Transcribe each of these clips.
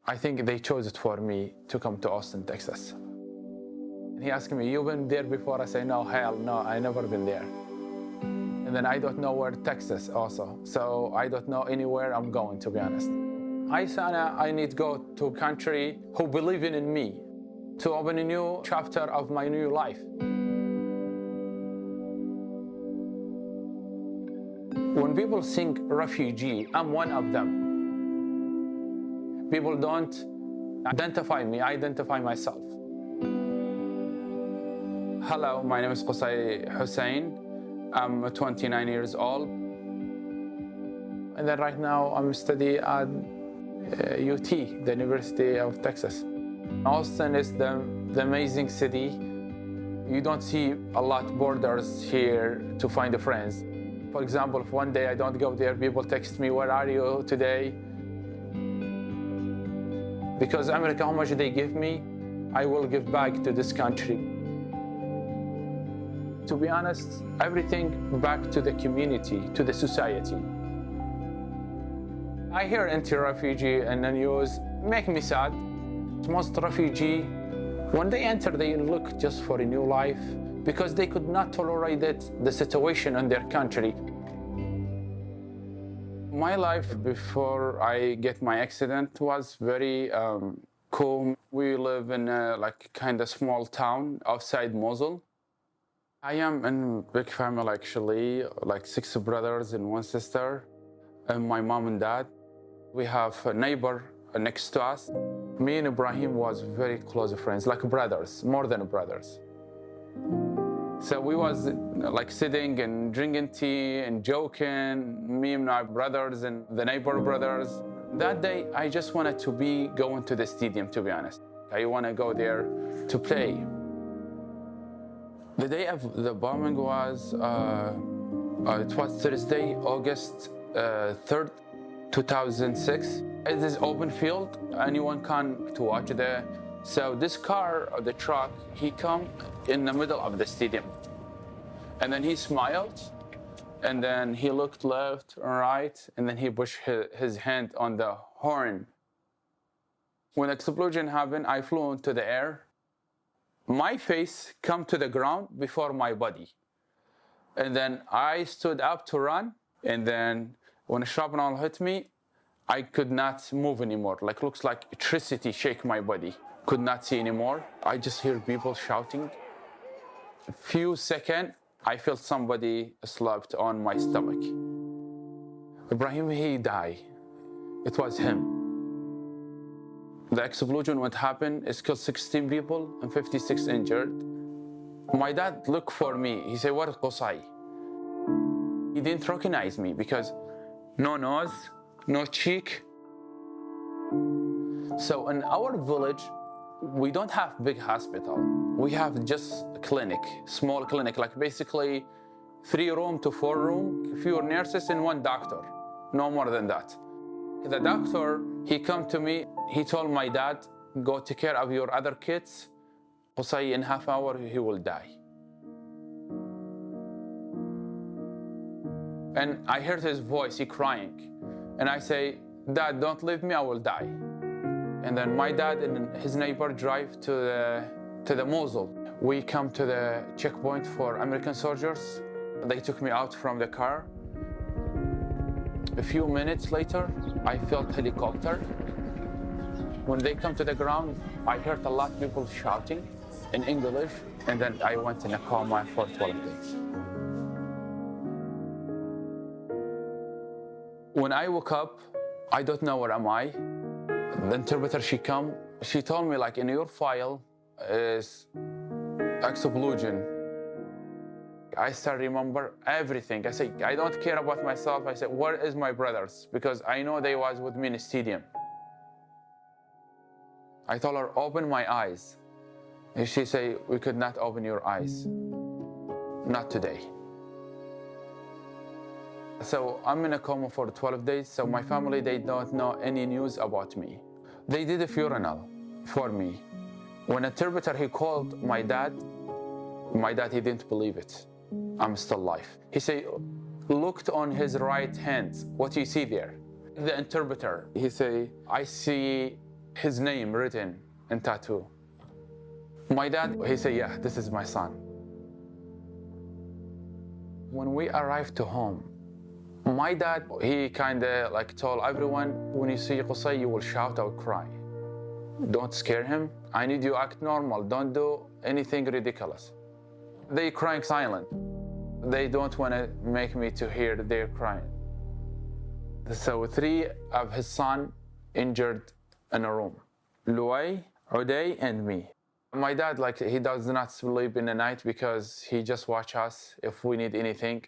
I think they chose it for me to come to Austin, Texas. And he asked me, "You been there before?" I say, "No, hell no, I never been there." And then I don't know where Texas also. So I don't know anywhere I'm going, to be honest. I need to go to a country who believe in me to open a new chapter of my new life. When people think refugee, I'm one of them. People don't identify me, I identify myself. Hello, my name is Qusay Hussein. I'm 29 years old. And then right now I'm studying at UT, the University of Texas. Austin is the amazing city. You don't see a lot of borders here to find friends. For example, if one day I don't go there, people text me, "Where are you today?" Because America, how much they give me, I will give back to this country. To be honest, everything back to the community, to the society. I hear anti-refugee in the news, make me sad. Most refugee, when they enter, they look just for a new life because they could not tolerate the situation in their country. My life before I get my accident was very cool. We live in a kind of small town outside Mosul. I am in a big family actually, like 6 brothers and 1 sister, and my mom and dad. We have a neighbor next to us. Me and Ibrahim was very close friends, like brothers, more than brothers. So we was like sitting and drinking tea and joking, me and my brothers and the neighbor brothers. That day, I just wanted to be going to the stadium, to be honest. I want to go there to play. The day of the bombing was, it was Thursday, August 3rd, 2006. It is open field, anyone can to watch there. So this car, or the truck, he come in the middle of the stadium. And then he smiled, and then he looked left and right, and then he pushed his hand on the horn. When the explosion happened, I flew into the air. My face come to the ground before my body. And then I stood up to run, and then when the shrapnel hit me, I could not move anymore. Looks like electricity shake my body. Could not see anymore. I just hear people shouting. A few seconds, I felt somebody slapped on my stomach. Ibrahim, he died. It was him. The explosion, what happened, is killed 16 people and 56 injured. My dad looked for me. He said, "Where is Qusay?" He didn't recognize me because no nose, no cheek. So in our village, we don't have big hospital. We have just a clinic, small clinic, like basically 3 room to 4 room, fewer nurses and 1 doctor, no more than that. The doctor, he come to me, he told my dad, "Go take care of your other kids. Qusay, in half hour, he will die." And I heard his voice, he crying. And I say, "Dad, don't leave me, I will die." And then my dad and his neighbor drive to the Mosul. We come to the checkpoint for American soldiers. They took me out from the car. A few minutes later, I felt helicopter. When they come to the ground, I heard a lot of people shouting in English, and then I went in a coma for 12 days. When I woke up, I don't know where am I. The interpreter, she told me, in your file is explosion. I start remember everything. I say, I don't care about myself. I said, where is my brothers? Because I know they was with me in the stadium. I told her, open my eyes. And she say, we could not open your eyes. Not today. So I'm in a coma for 12 days. So my family, they don't know any news about me. They did a funeral for me. When interpreter, he called my dad, he didn't believe it. I'm still alive. He said, looked on his right hand. What do you see there? The interpreter, he say, I see his name written in tattoo. My dad, he said, yeah, this is my son. When we arrived to home, my dad, he kind of like told everyone, when you see Qusay, you will shout or cry. Don't scare him. I need you to act normal. Don't do anything ridiculous. They crying silent. They don't want to make me to hear their crying. So 3 of his son injured in a room. Luay, Uday, and me. My dad, like, he does not sleep in the night because he just watch us if we need anything.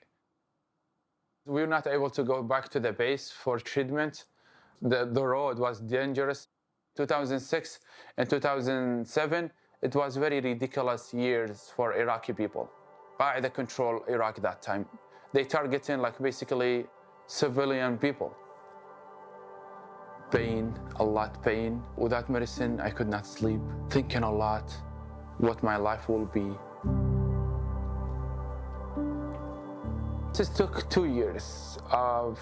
We were not able to go back to the base for treatment. The road was dangerous. 2006 and 2007, it was very ridiculous years for Iraqi people. Qaeda control Iraq that time. They targeting like basically civilian people. Pain, a lot pain. Without medicine, I could not sleep. Thinking a lot what my life will be. This took 2 years of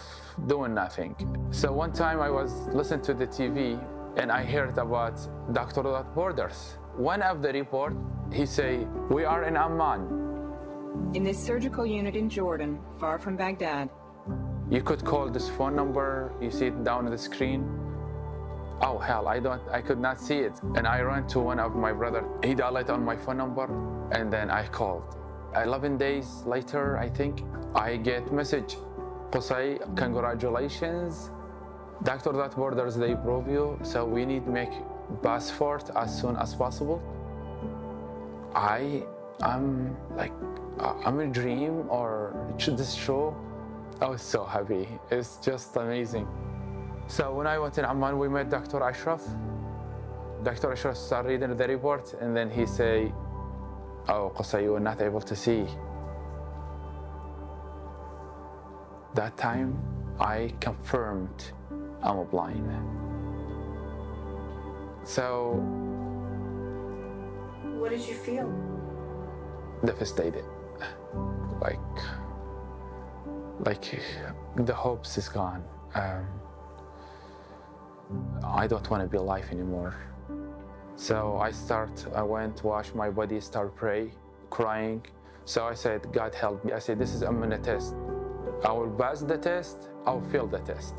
doing nothing. So one time I was listening to the TV and I heard about Doctors Without Borders. One of the report, he say, we are in Amman. In this surgical unit in Jordan, far from Baghdad. You could call this phone number, you see it down on the screen. Oh hell, I could not see it. And I ran to one of my brother. He dialed on my phone number and then I called. 11 days later, I think, I get message. Qusay, congratulations. Doctors Without Borders, they approve you, so we need to make passport as soon as possible. I'm like, I'm a dream or this show. I was so happy. It's just amazing. So when I went in Amman, we met Dr. Ashraf. Dr. Ashraf started reading the report and then he say, oh, Qusay, you were not able to see. That time, I confirmed I'm blind. So, What did you feel? Devastated. Like the hopes is gone. I don't want to be alive anymore. So I went to wash my body, start pray, crying. So I said, God help me. I said, this is a minute test. I will pass the test, I'll fail the test.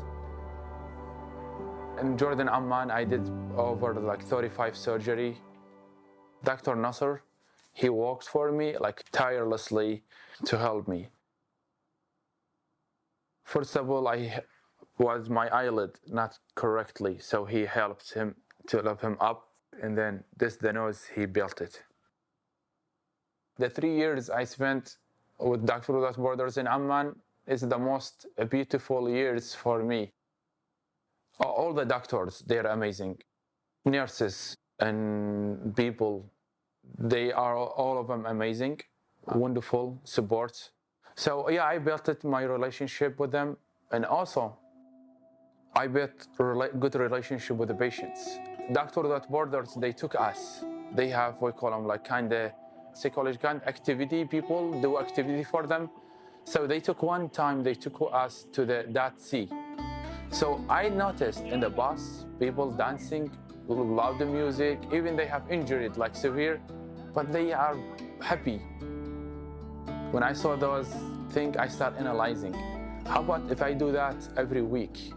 In Jordan, Amman, I did over like 35 surgery. Dr. Nasser, he worked for me like tirelessly to help me. First of all, my eyelid not correctly, so he helped him to lift him up, and then the nose, he built it. The 3 years I spent with Doctors Without Borders in Amman is the most beautiful years for me. All the doctors, they're amazing. Nurses and people, they are all of them amazing, wonderful support. So yeah, I built my relationship with them, and also I built good relationship with the patients. Doctors Without Borders, they took us. They have, we call them like kind of psychological activity, people do activity for them. So they took us to the Dead Sea. So I noticed in the bus, people dancing, love the music, even they have injured, like severe, but they are happy. When I saw those things, I started analyzing. How about if I do that every week?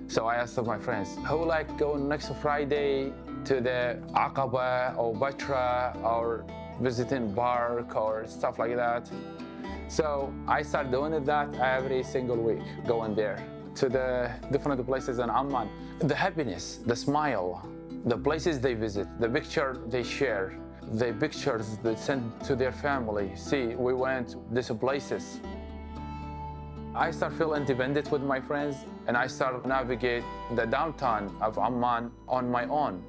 So I asked my friends, who like go next Friday to the Aqaba or Batra or visiting Bark or stuff like that? So I started doing that every single week, going there to the different places in Amman. The happiness, the smile, the places they visit, the picture they share, the pictures they send to their family. See, we went these places. I start feel independent with my friends, and I start navigate the downtown of Amman on my own.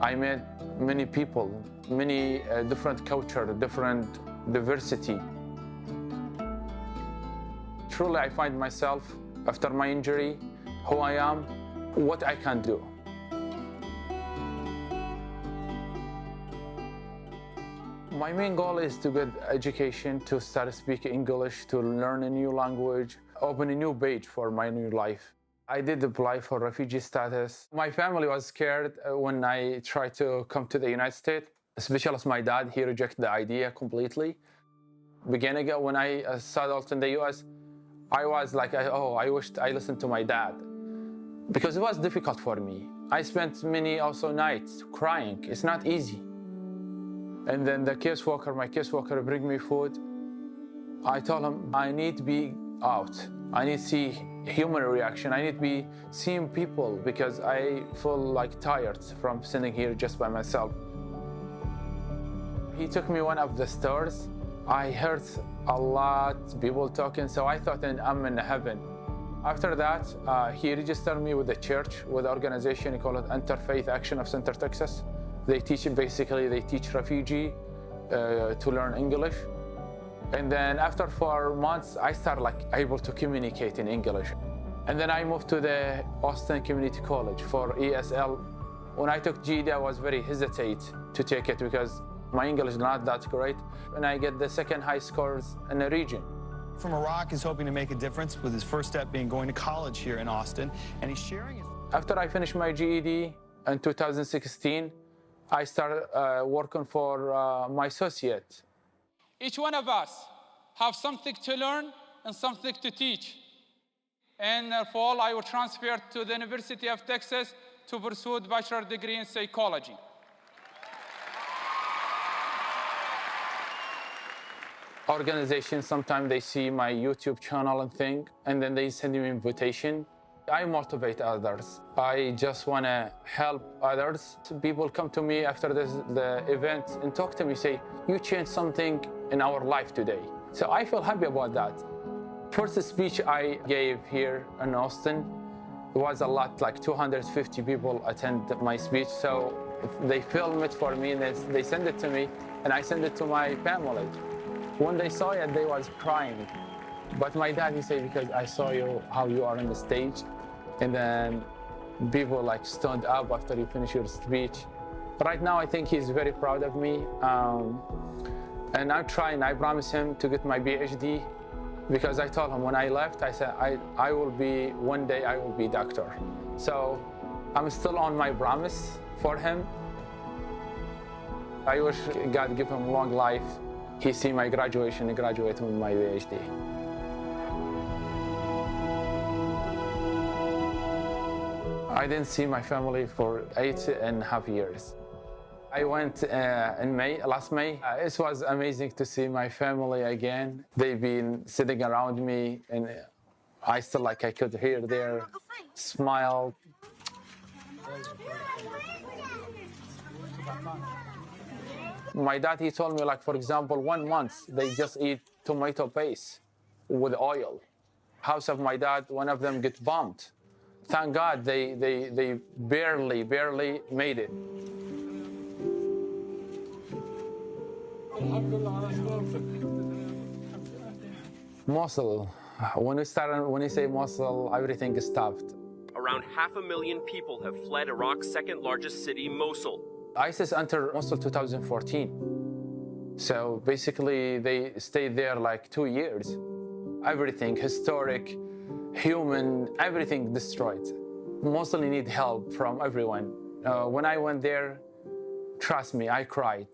I met many people, many different culture, different diversity. Truly, I find myself after my injury, who I am, what I can do. My main goal is to get education, to start speaking English, to learn a new language, open a new page for my new life. I did apply for refugee status. My family was scared when I tried to come to the United States, especially as my dad, he rejected the idea completely. Beginning when I settled in the US, I was like, I wished I listened to my dad, because it was difficult for me. I spent many also nights crying. It's not easy. And then my caseworker bring me food. I told him I need to be out. I need to see human reaction. I need to be seeing people because I feel like tired from sitting here just by myself. He took me one of the stores. I heard a lot of people talking, so I thought I'm in heaven. After that, he registered me with the church, with the organization called Interfaith Action of Center, Texas. They teach refugee to learn English. And then after 4 months, I started able to communicate in English. And then I moved to the Austin Community College for ESL. When I took GED, I was very hesitant to take it because my English is not that great. And I get the second high scores in the region. From Iraq is hoping to make a difference with his first step being going to college here in Austin. And he's sharing his... After I finished my GED in 2016, I started working for my associate. Each one of us have something to learn and something to teach. In the fall, I will transfer to the University of Texas to pursue a bachelor's degree in psychology. Organizations, sometimes they see my YouTube channel and then they send me an invitation. I motivate others. I just want to help others. People come to me after the event and talk to me, say, you changed something in our life today. So I feel happy about that. First speech I gave here in Austin, it was a lot, like 250 people attend my speech. So they film it for me and they send it to me and I send it to my family. When they saw it, they was crying. But my dad, he said, because I saw you, how you are on the stage. And then people stood up after you finish your speech. Right now, I think he's very proud of me. And I'm trying, I promised him to get my PhD because I told him when I left, I said, one day I will be doctor. So I'm still on my promise for him. I wish God give him long life. He see my graduation and graduate with my PhD. I didn't see my family for 8.5 years. I went in last May. It was amazing to see my family again. They've been sitting around me and I still I could hear their smile. My dad, he told me for example, 1 month, they just eat tomato paste with oil. House of my dad, one of them get bombed. Thank God they barely made it. Mosul. When you say Mosul, everything is stopped. Around 500,000 people have fled Iraq's second largest city, Mosul. ISIS entered Mosul 2014. So basically they stayed there 2 years. Everything, historic, human, everything destroyed. Mosul need help from everyone. When I went there, trust me, I cried.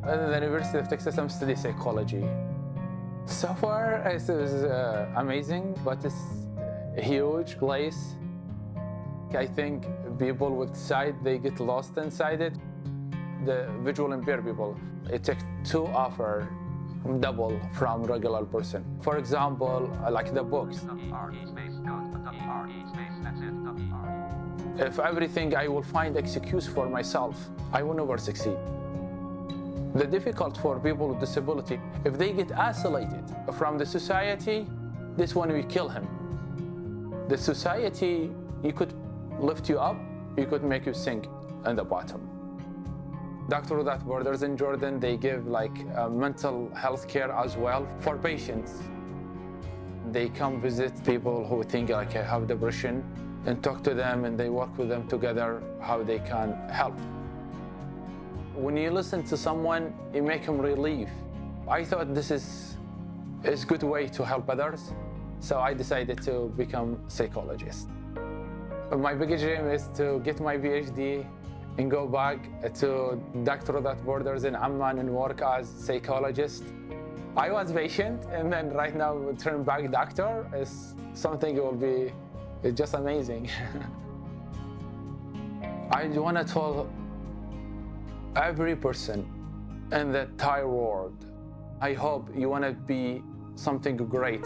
At the University of Texas, I'm studying psychology. So far, it was amazing, but it's a huge place. I think people with sight, they get lost inside it. The visual impaired people, it takes 2 hours, double from regular person. For example, the books. If everything I will find excuse for myself, I will never succeed. The difficult for people with disability, if they get isolated from the society, this one will kill him. The society, you could lift you up, you could make you sink in the bottom. Doctors Without Borders in Jordan, they give mental health care as well for patients. They come visit people who think like I have depression and talk to them, and they work with them together how they can help. When you listen to someone, you make them relief. I thought this is a good way to help others, so I decided to become a psychologist. My biggest dream is to get my PhD and go back to Doctor Without Borders in Amman and work as psychologist. I was patient, and then right now turn back doctor is something will be just amazing. I want to tell every person in the entire world, I hope you want to be something great.